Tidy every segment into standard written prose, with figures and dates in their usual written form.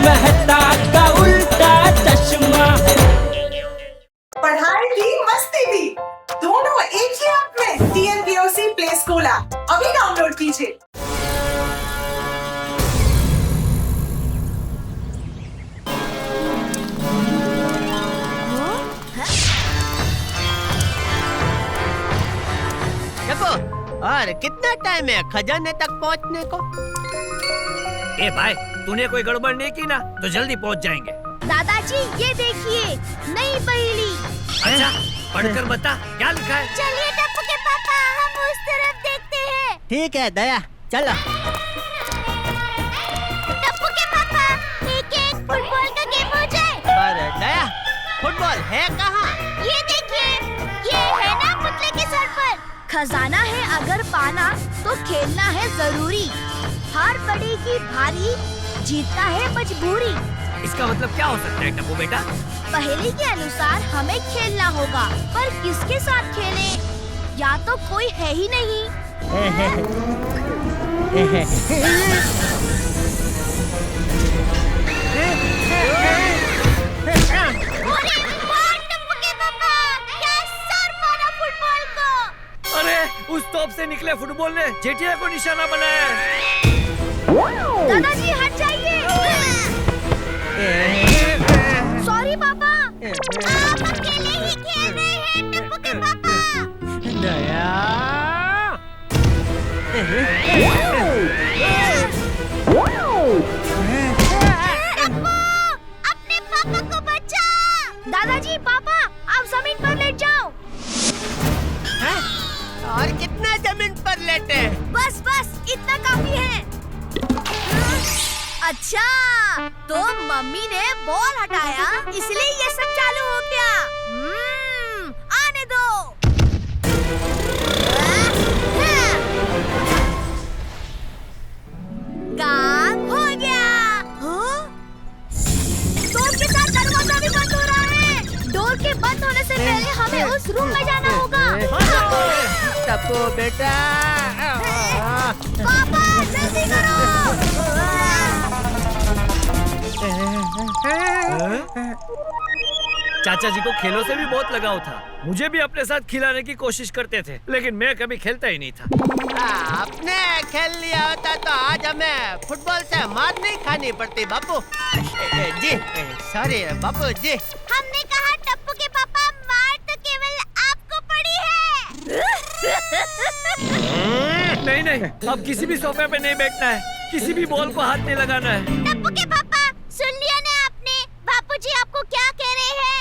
मेहता का उल्टा चश्मा। पढ़ाई भी मस्ती भी दोनों एक ही ऐप में। TNPOC प्ले स्कूल ऐप अभी डाउनलोड कीजिए। और कितना टाइम है खजाने तक पहुंचने को? ए भाई, तूने कोई गड़बड़ नहीं की ना तो जल्दी पहुंच जाएंगे। दादाजी ये देखिए नई पहेली। अच्छा, पढ़कर बता क्या लिखा है। चलिए टप्पू के पापा हम उस तरफ देखते हैं। ठीक है दया, चलो। टप्पू के पापा एक फुटबॉल का गेम हो जाए। पर दया, फुटबॉल है कहाँ? ये देखिए, ये है ना पुतले के सर पर। खजाना है अगर पाना तो खेलना है जरूरी। हार पड़ेगी भारी, जीतना है मजबूरी। इसका मतलब क्या हो सकता है टप्पू बेटा? पहेली के अनुसार हमें खेलना होगा, पर किसके साथ खेलें? या तो कोई है ही नहीं। अरे उस तोप से निकले फुटबॉल ने जेठिया को निशाना बनाया है। दादाजी हट जाइए। सॉरी पापा, आप अकेले ही खेल रहे हैं टप्पू के पापा। दया। टप्पू, अपने पापा को बचा। दादाजी पापा आप जमीन पर लेट जाओ। और कितना जमीन पर लेटे? बस बस इतना काफी है। अच्छा, तो मम्मी ने बॉल हटाया इसलिए ये सब चालू हो गया। आने दो। काम हो गया। डोर के साथ दरवाजा भी बंद हो रहा है। डोर के बंद होने से पहले हमें उस रूम में जाना होगा। टप्पू बेटा। पापा जल्दी करो। चाचा जी को खेलों से भी बहुत लगाव था। मुझे भी अपने साथ खिलाने की कोशिश करते थे, लेकिन मैं कभी खेलता ही नहीं था। आपने खेल लिया होता तो आज हमें फुटबॉल से मार नहीं खानी पड़ती बापू जी। सॉरी बापू जी। हमने कहा टप्पू के पापा, मार तो केवल आपको पड़ी है। नहीं नहीं, अब किसी भी सोफे पे नहीं बैठना है, किसी भी बॉल को हाथ नहीं लगाना है। टप्पू के पापा सुन लिया ना आपने, बापूजी आपको क्या कह रहे हैं?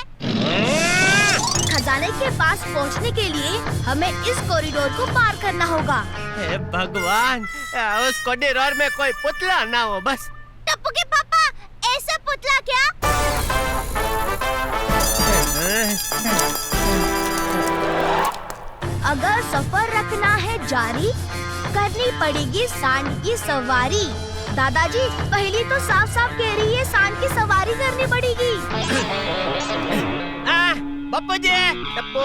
खजाने के पास पहुंचने के लिए हमें इस कॉरिडोर को पार करना होगा। हे भगवान, उस कॉरिडोर में कोई पुतला ना हो बस। टप्पू के पापा ऐसा पुतला क्या? अगर सफर रखना है जारी, करनी पड़ेगी सांड की सवारी। दादाजी पहली तो साफ साफ कह रही है सांड की सवारी करनी पड़ेगी। पप्पू जी, टप्पू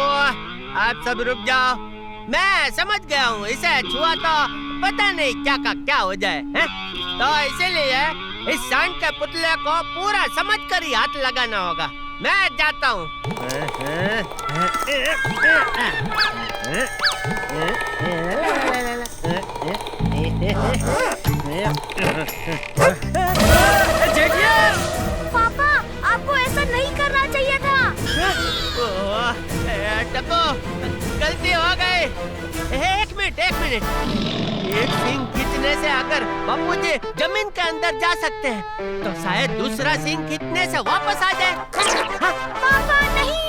आप सब रुक जाओ। मैं समझ गया हूँ, इसे छुआ तो पता नहीं क्या का क्या हो जाए है? तो इसीलिए इस सांड के पुतले को पूरा समझकर ही हाथ लगाना होगा। मैं जाता हूँ। पापा आपको ऐसा नहीं करना चाहिए था। टप्पू गलती हो गई। एक मिनट एक सींग खींचने से अगर बापूजी जमीन के अंदर जा सकते हैं तो शायद दूसरा सींग खींचने से वापस आ जाए। पापा नहीं।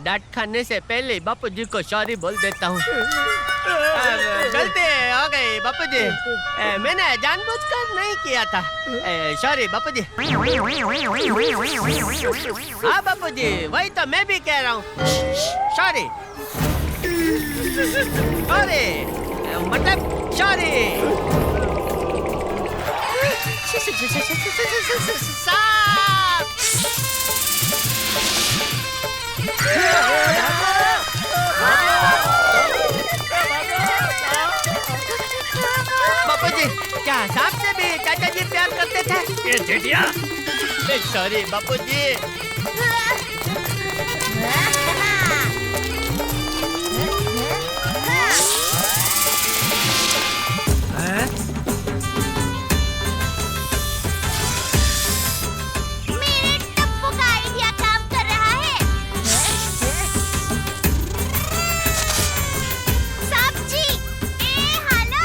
डांट खाने से पहले बापूजी को सॉरी बोल देता हूँ। गलती हो गई बापूजी, मैंने जानबूझकर नहीं किया था। सॉरी बापूजी। हाँ बापूजी, वही तो मैं भी कह रहा हूँ। सॉरी सॉरी मतलब सॉरी। साफ क्या सांप से भी चाचा जी प्यार करते थे? ये जेठिया, सॉरी बापूजी। मेरे टप्पू का आइडिया काम कर रहा है। सांप जी, हेलो।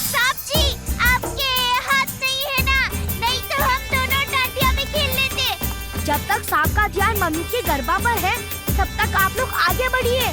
सांप जी, आपके हाथ नहीं है ना? नहीं तो हम दोनों डांडिया में खेल लेते। जब तक सांप का ध्यान मम्मी के गरबा पर है, तब तक आप लोग आगे बढ़िए।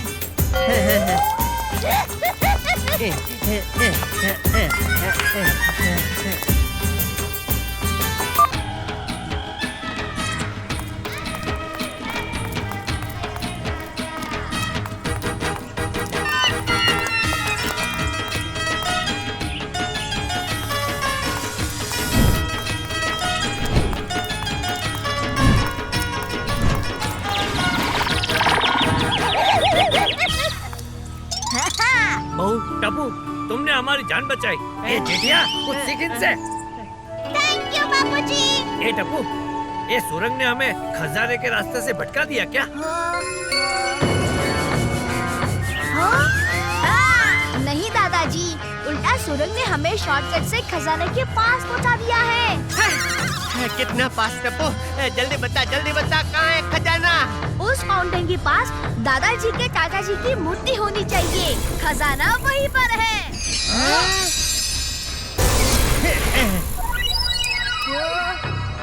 बहू टप्पू, तुमने हमारी जान बचाई। ये जेठिया, कुछ सीख इनसे। थैंक यू बापूजी। ये टप्पू, ये सुरंग ने हमें खजाने के रास्ते से भटका दिया क्या? नहीं दादाजी, उल्टा सुरंग ने हमें शॉर्टकट से खजाने के पास पहुंचा दिया है। कितना पास टप्पू? जल्दी बता कहाँ है खजाना? उस फाउंटेन के पास दादाजी के चाचा जी की मूर्ति होनी चाहिए। खजाना वहीं पर है।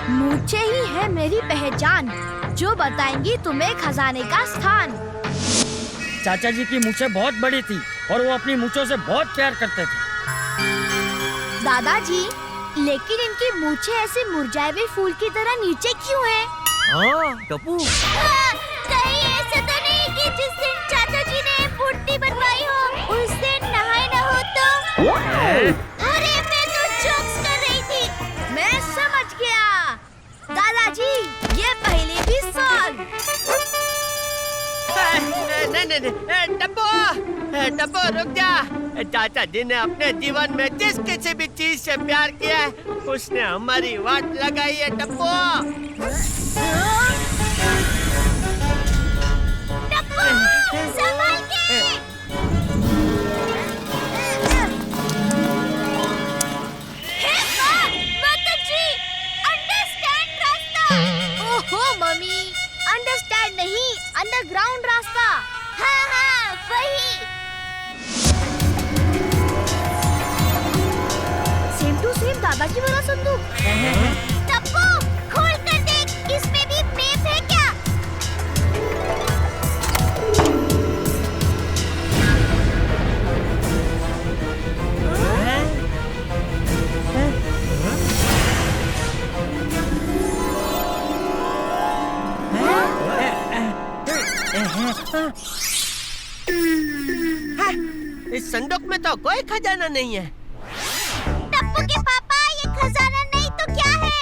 मूछें ही है मेरी पहचान, जो बताएंगी तुम्हें खजाने का स्थान। चाचा जी की मूछें बहुत बड़ी थी और वो अपनी मूछों से बहुत प्यार करते थे। दादाजी, लेकिन इनकी मूछें ऐसे मुरझाए हुए फूल की तरह नीचे क्यों हैं? हाँ टप्पू, कहीं ऐसा तो नहीं कि जिस दिन चाचा जी ने मूर्ति बनवाई हो उस दिन नहाए न हो तो? अरे मैं तो जोक्स कर रही थी। मैं समझ गया। दादाजी, ये पहले भी सॉल्व। नहीं टप्पू रुक जा। चाचा जी ने अपने जीवन में जिस किसी भी चीज से प्यार किया है, उसने हमारी वाट लगाई है टप्पू। टप्पू, संभाल के। हे गॉड, माताजी, अंडरस्टैंड रास्ता। ओहो मम्मी, अंडरस्टैंड नहीं, अंडरग्राउंड रास्ता। हाँ वही। सेम टू सेम दादाजी वाला संदूक। टप्पू, खोल कर देख, इसमें भी मेप है क्या? इस संदूक में तो कोई खजाना नहीं है। टप्पू के पापा, ये खजाना नहीं तो क्या है?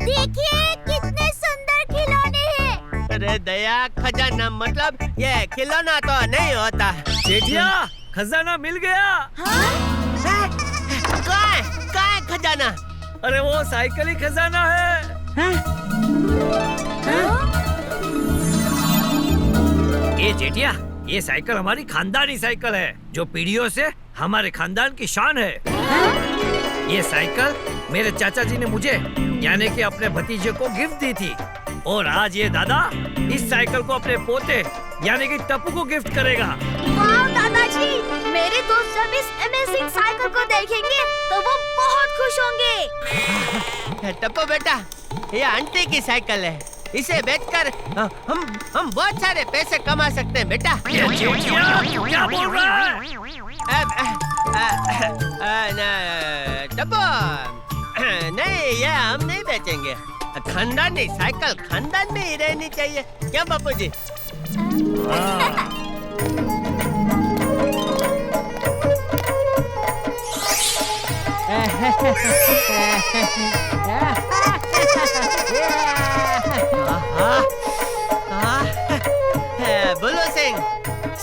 देखिए कितने सुंदर खिलौने हैं। अरे दया, खजाना मतलब ये खिलौना तो नहीं होता। जेठिया, खजाना मिल गया। कहाँ है खजाना? अरे वो साइकिल ही खजाना है। ये जेठिया, ये साइकिल हमारी खानदानी साइकिल है, जो पीढ़ियों से हमारे खानदान की शान है। ये साइकिल मेरे चाचा जी ने मुझे यानी कि अपने भतीजे को गिफ्ट दी थी, और आज ये दादा इस साइकिल को अपने पोते यानी कि टप्पू को गिफ्ट करेगा। वाह दादाजी, मेरे दोस्त जब इस अमेजिंग साइकिल को देखेंगे तो वो बहुत खुश होंगे। टप्पू बेटा, ये आंटी की साइकिल है, इसे बेचकर हम बहुत सारे पैसे कमा सकते हैं बेटा। ये जेठिया क्या बोल रहा है? टप्पू, नहीं, ये हम नहीं बेचेंगे। खानदानी साइकिल खानदान में ही रहनी चाहिए, क्या बापूजी?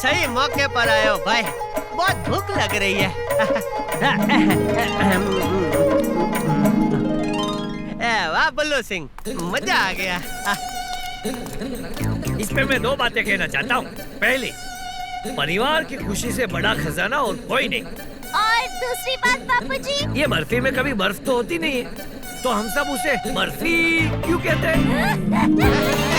सही मौके पर आए हो भाई, बहुत भूख लग रही है। वाह बुल्लू सिंह, मजा आ गया। इसमें मैं 2 बातें कहना चाहता हूँ। पहली, परिवार की खुशी से बड़ा खजाना और कोई नहीं। और दूसरी बात बापूजी, ये बर्फी में कभी बर्फ तो होती नहीं है, तो हम सब उसे बर्फी क्यों कहते हैं?